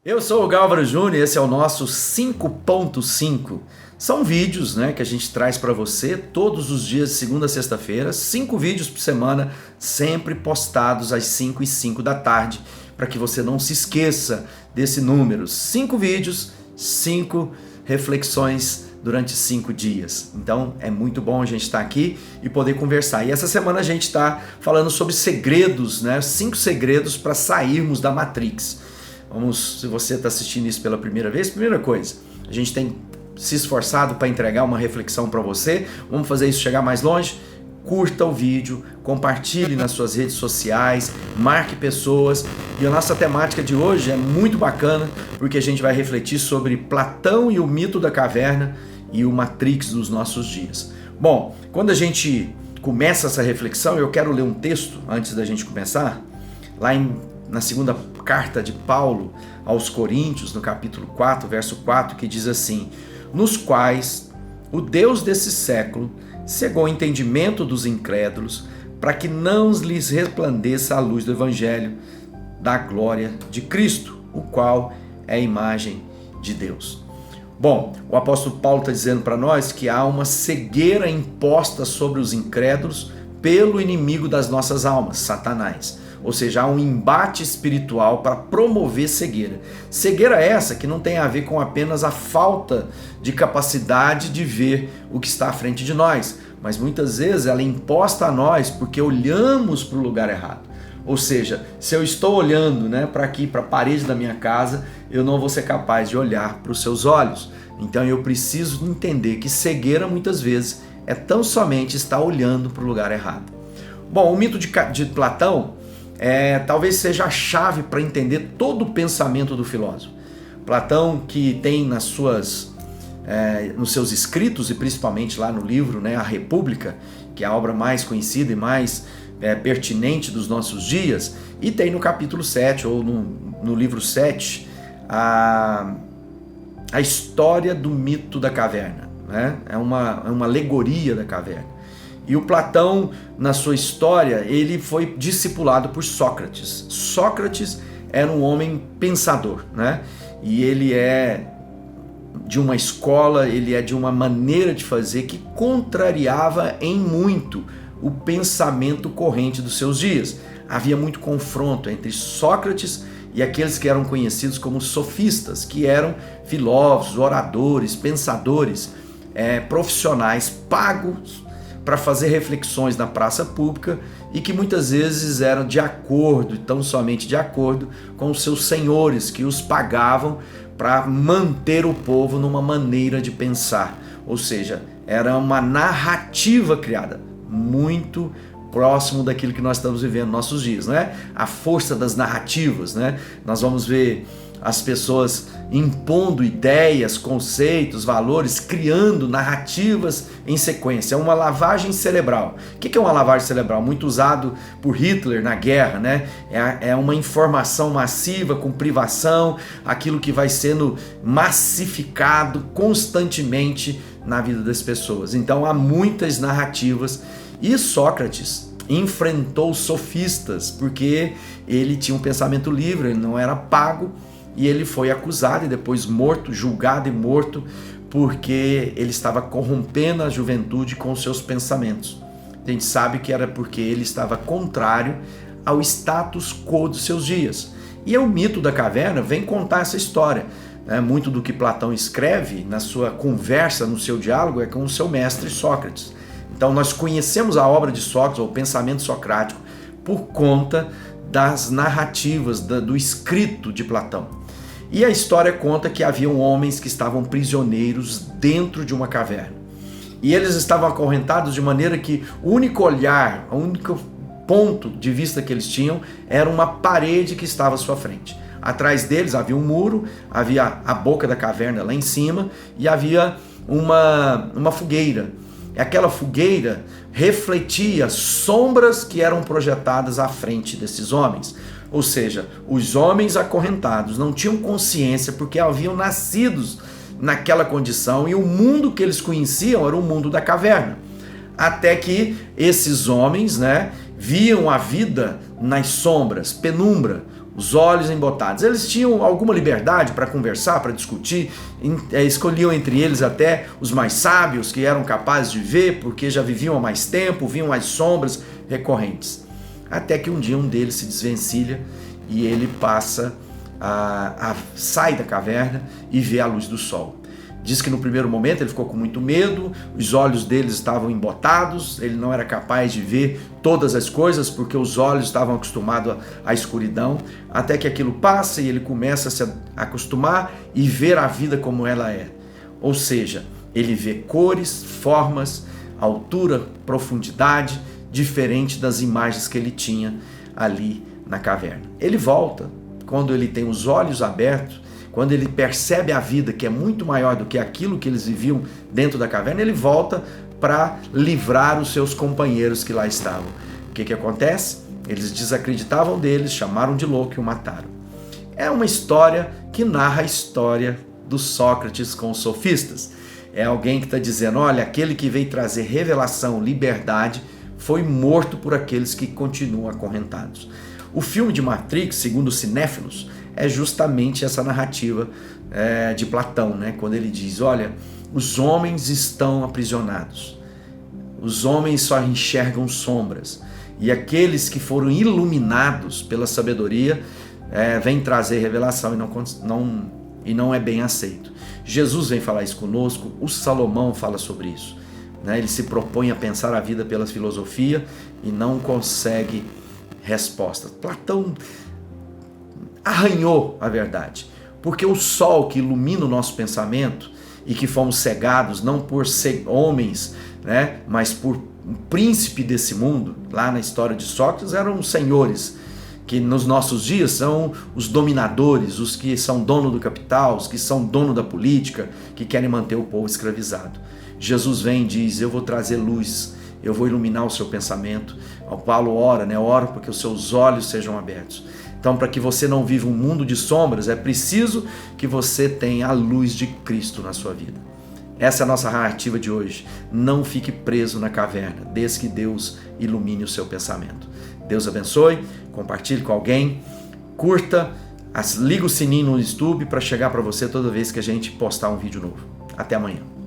Eu sou o Gálvaro Júnior e esse é o nosso 5.5. São vídeos, que a gente traz para você todos os dias, de segunda a sexta-feira, 5 vídeos por semana, sempre postados às 5h05 da tarde, para que você não se esqueça desse número. 5 vídeos, 5 reflexões durante 5 dias. Então é muito bom a gente estar aqui e poder conversar. E essa semana a gente está falando sobre segredos, 5 segredos para sairmos da Matrix. Se você está assistindo isso pela primeira vez, primeira coisa, a gente tem se esforçado para entregar uma reflexão para você. Vamos fazer isso chegar mais longe? Curta o vídeo, compartilhe nas suas redes sociais, marque pessoas. E a nossa temática de hoje é muito bacana, porque a gente vai refletir sobre Platão e o mito da caverna e o Matrix dos nossos dias. Bom, quando a gente começa essa reflexão, eu quero ler um texto antes da gente começar, na segunda carta de Paulo aos Coríntios, no capítulo 4, verso 4, que diz assim: nos quais o Deus desse século cegou o entendimento dos incrédulos, para que não lhes resplandeça a luz do evangelho da glória de Cristo, o qual é a imagem de Deus. Bom, o apóstolo Paulo está dizendo para nós que há uma cegueira imposta sobre os incrédulos pelo inimigo das nossas almas, Satanás. Ou seja, há um embate espiritual para promover cegueira. Cegueira essa que não tem a ver com apenas a falta de capacidade de ver o que está à frente de nós, mas muitas vezes ela é imposta a nós porque olhamos para o lugar errado. Ou seja, se eu estou olhando para aqui, para a parede da minha casa, eu não vou ser capaz de olhar para os seus olhos. Então eu preciso entender que cegueira muitas vezes é tão somente estar olhando para o lugar errado. Bom, o mito de Platão talvez seja a chave para entender todo o pensamento do filósofo. Platão, que tem nos seus escritos, e principalmente lá no livro, A República, que é a obra mais conhecida e mais pertinente dos nossos dias, e tem no capítulo 7, ou no livro 7, a história do mito da caverna. É uma alegoria da caverna. E o Platão, na sua história, ele foi discipulado por Sócrates. Sócrates era um homem pensador, E ele é de uma escola, ele é de uma maneira de fazer que contrariava em muito o pensamento corrente dos seus dias. Havia muito confronto entre Sócrates e aqueles que eram conhecidos como sofistas, que eram filósofos, oradores, pensadores, profissionais pagos para fazer reflexões na praça pública e que muitas vezes eram de acordo, e tão somente de acordo, com os seus senhores que os pagavam para manter o povo numa maneira de pensar. Ou seja, era uma narrativa criada, muito próximo daquilo que nós estamos vivendo nos nossos dias, A força das narrativas, Nós vamos ver as pessoas impondo ideias, conceitos, valores, criando narrativas em sequência. É uma lavagem cerebral. O que é uma lavagem cerebral? Muito usado por Hitler na guerra, É uma informação massiva com privação, aquilo que vai sendo massificado constantemente na vida das pessoas. Então há muitas narrativas e Sócrates enfrentou sofistas porque ele tinha um pensamento livre, ele não era pago. E ele foi acusado e depois morto, julgado e morto, porque ele estava corrompendo a juventude com seus pensamentos. A gente sabe que era porque ele estava contrário ao status quo dos seus dias. E o mito da caverna vem contar essa história. Muito do que Platão escreve na sua conversa, no seu diálogo, é com o seu mestre Sócrates. Então nós conhecemos a obra de Sócrates, ou o pensamento socrático, por conta das narrativas, do escrito de Platão. E a história conta que haviam homens que estavam prisioneiros dentro de uma caverna. E eles estavam acorrentados de maneira que o único olhar, o único ponto de vista que eles tinham era uma parede que estava à sua frente. Atrás deles havia um muro, havia a boca da caverna lá em cima e havia uma fogueira. E aquela fogueira refletia sombras que eram projetadas à frente desses homens. Ou seja, os homens acorrentados não tinham consciência porque haviam nascidos naquela condição e o mundo que eles conheciam era o mundo da caverna. Até que esses homens, viam a vida nas sombras, penumbra, os olhos embotados. Eles tinham alguma liberdade para conversar, para discutir, escolhiam entre eles até os mais sábios, que eram capazes de ver, porque já viviam há mais tempo, viam as sombras recorrentes. Até que um dia um deles se desvencilha e ele passa sai da caverna e vê a luz do sol. Diz que no primeiro momento ele ficou com muito medo, os olhos dele estavam embotados, ele não era capaz de ver todas as coisas porque os olhos estavam acostumados à escuridão, até que aquilo passa e ele começa a se acostumar e ver a vida como ela é. Ou seja, ele vê cores, formas, altura, profundidade, diferente das imagens que ele tinha ali na caverna. Ele volta, quando ele tem os olhos abertos, quando ele percebe a vida que é muito maior do que aquilo que eles viviam dentro da caverna, ele volta para livrar os seus companheiros que lá estavam. O que acontece? Eles desacreditavam deles, chamaram de louco e o mataram. É uma história que narra a história do Sócrates com os sofistas. É alguém que está dizendo, olha, aquele que veio trazer revelação, liberdade, foi morto por aqueles que continuam acorrentados. O filme de Matrix, segundo os cinéfilos, é justamente essa narrativa de Platão, né? Quando ele diz, olha, os homens estão aprisionados, os homens só enxergam sombras, e aqueles que foram iluminados pela sabedoria vêm trazer revelação e não é bem aceito. Jesus vem falar isso conosco, o Salomão fala sobre isso, né? Ele se propõe a pensar a vida pela filosofia e não consegue resposta. Platão arranhou a verdade, porque o sol que ilumina o nosso pensamento e que fomos cegados não por ser homens, né, mas por um príncipe desse mundo, lá na história de Sócrates eram os senhores, que nos nossos dias são os dominadores, os que são dono do capital, os que são dono da política, que querem manter o povo escravizado. Jesus vem e diz, eu vou trazer luz, eu vou iluminar o seu pensamento. O Paulo ora, né? Ora para que os seus olhos sejam abertos. Então, para que você não viva um mundo de sombras, é preciso que você tenha a luz de Cristo na sua vida. Essa é a nossa narrativa de hoje. Não fique preso na caverna, desde que Deus ilumine o seu pensamento. Deus abençoe, compartilhe com alguém, curta, liga o sininho no YouTube para chegar para você toda vez que a gente postar um vídeo novo. Até amanhã.